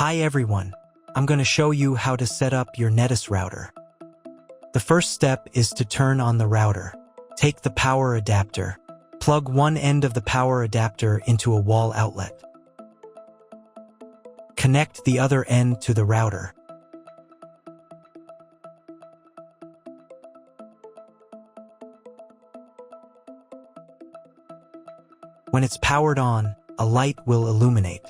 Hi everyone, I'm going to show you how to set up your Netis router. The first step is to turn on the router. Take the power adapter. Plug one end of the power adapter into a wall outlet. Connect the other end to the router. When it's powered on, a light will illuminate.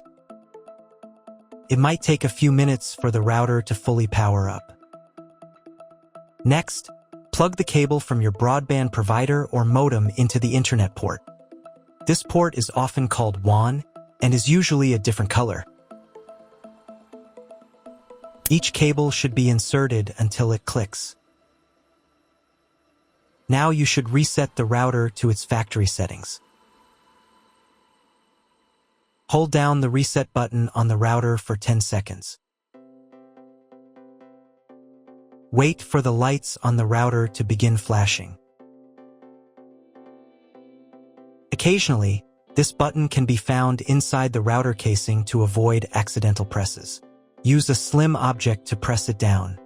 It might take a few minutes for the router to fully power up. Next, plug the cable from your broadband provider or modem into the Internet port. This port is often called WAN and is usually a different color. Each cable should be inserted until it clicks. Now you should reset the router to its factory settings. Hold down the reset button on the router for 10 seconds. Wait for the lights on the router to begin flashing. Occasionally, this button can be found inside the router casing to avoid accidental presses. Use a slim object to press it down.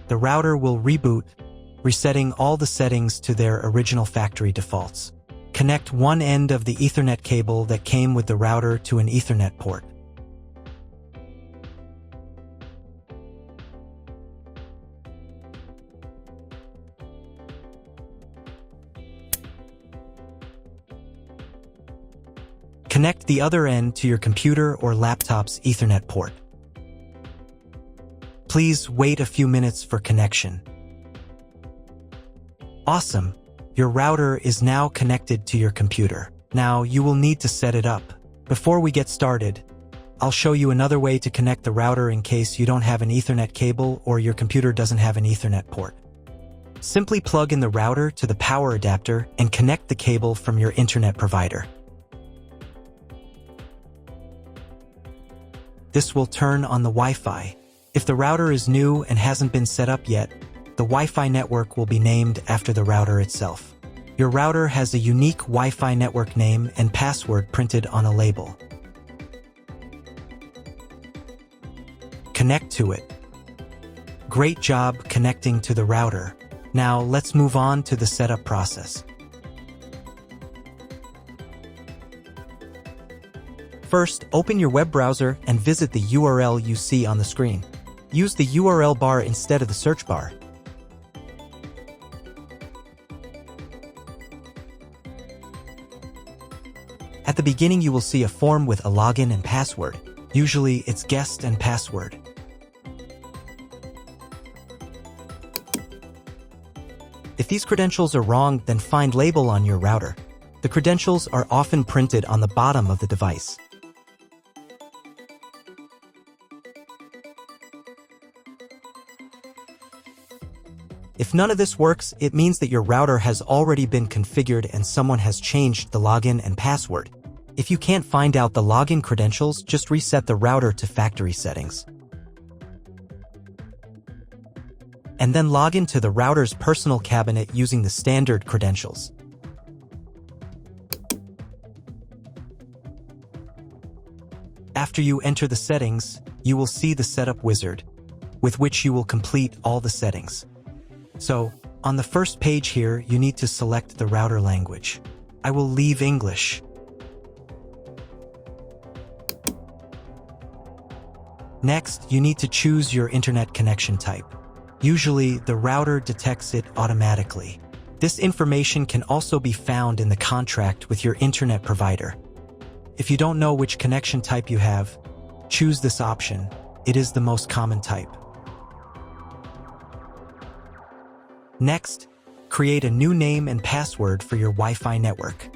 The router will reboot, resetting all the settings to their original factory defaults. Connect one end of the Ethernet cable that came with the router to an Ethernet port. Connect the other end to your computer or laptop's Ethernet port. Please wait a few minutes for connection. Awesome! Your router is now connected to your computer. Now you will need to set it up. Before we get started, I'll show you another way to connect the router in case you don't have an Ethernet cable or your computer doesn't have an Ethernet port. Simply plug in the router to the power adapter and connect the cable from your internet provider. This will turn on the Wi-Fi. If the router is new and hasn't been set up yet, the Wi-Fi network will be named after the router itself. Your router has a unique Wi-Fi network name and password printed on a label. Connect to it. Great job connecting to the router. Now let's move on to the setup process. First, open your web browser and visit the URL you see on the screen. Use the URL bar instead of the search bar. At the beginning, you will see a form with a login and password. Usually, it's guest and password. If these credentials are wrong, then find label on your router. The credentials are often printed on the bottom of the device. If none of this works, it means that your router has already been configured and someone has changed the login and password. If you can't find out the login credentials, just reset the router to factory settings. And then log into the router's personal cabinet using the standard credentials. After you enter the settings, you will see the setup wizard, with which you will complete all the settings. So, on the first page here, you need to select the router language. I will leave English. Next, you need to choose your internet connection type. Usually, the router detects it automatically. This information can also be found in the contract with your internet provider. If you don't know which connection type you have, choose this option. It is the most common type. Next, create a new name and password for your Wi-Fi network.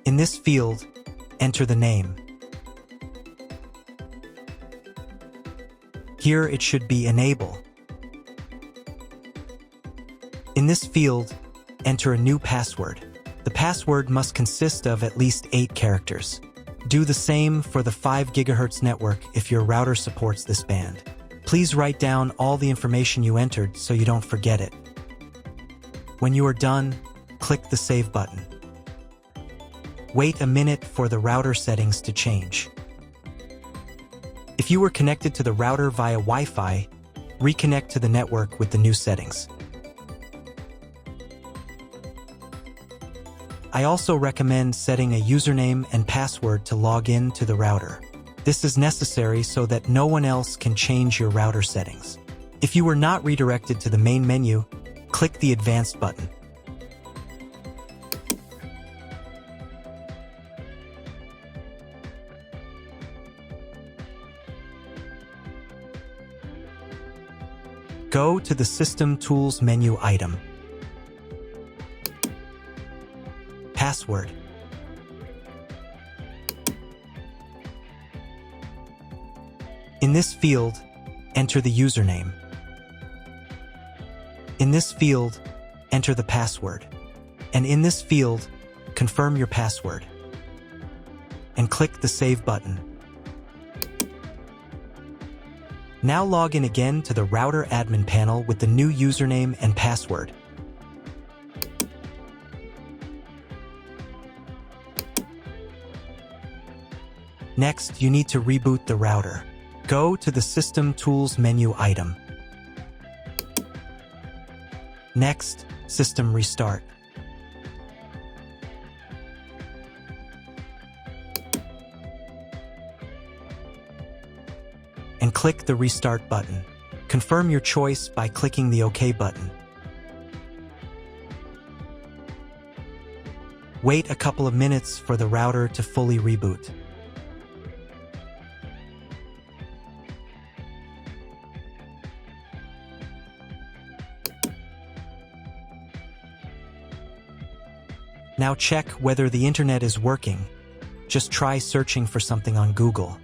In this field, enter the name. Here it should be Enable. In this field, enter a new password. The password must consist of at least 8 characters. Do the same for the 5 GHz network if your router supports this band. Please write down all the information you entered so you don't forget it. When you are done, click the Save button. Wait a minute for the router settings to change. If you were connected to the router via Wi-Fi, reconnect to the network with the new settings. I also recommend setting a username and password to log in to the router. This is necessary so that no one else can change your router settings. If you were not redirected to the main menu, click the Advanced button. Go to the System Tools menu item. Password. In this field, enter the username. In this field, enter the password. And in this field, confirm your password. And click the Save button. Now log in again to the router admin panel with the new username and password. Next, you need to reboot the router. Go to the System Tools menu item. Next, System Restart. And click the Restart button. Confirm your choice by clicking the OK button. Wait a couple of minutes for the router to fully reboot. Now check whether the internet is working. Just try searching for something on Google.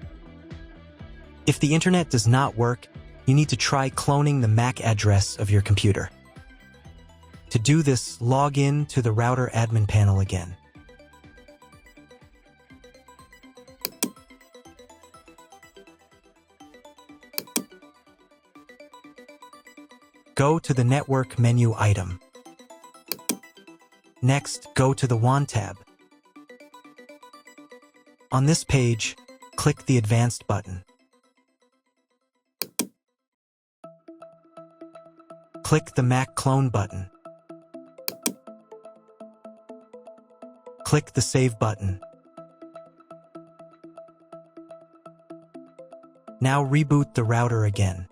If the internet does not work, you need to try cloning the MAC address of your computer. To do this, log in to the router admin panel again. Go to the Network menu item. Next, go to the WAN tab. On this page, click the Advanced button. Click the MAC clone button. Click the Save button. Now reboot the router again.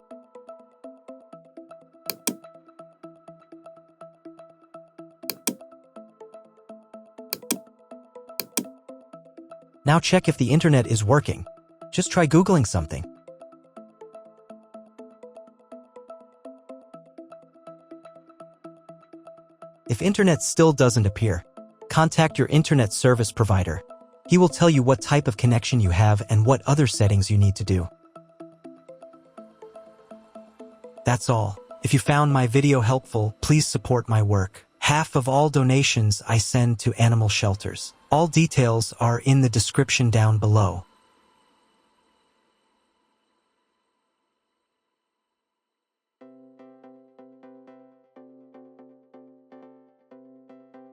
Now check if the internet is working. Just try Googling something. If internet still doesn't appear, contact your internet service provider. He will tell you what type of connection you have and what other settings you need to do. That's all. If you found my video helpful, please support my work. Half of all donations I send to animal shelters. All details are in the description down below.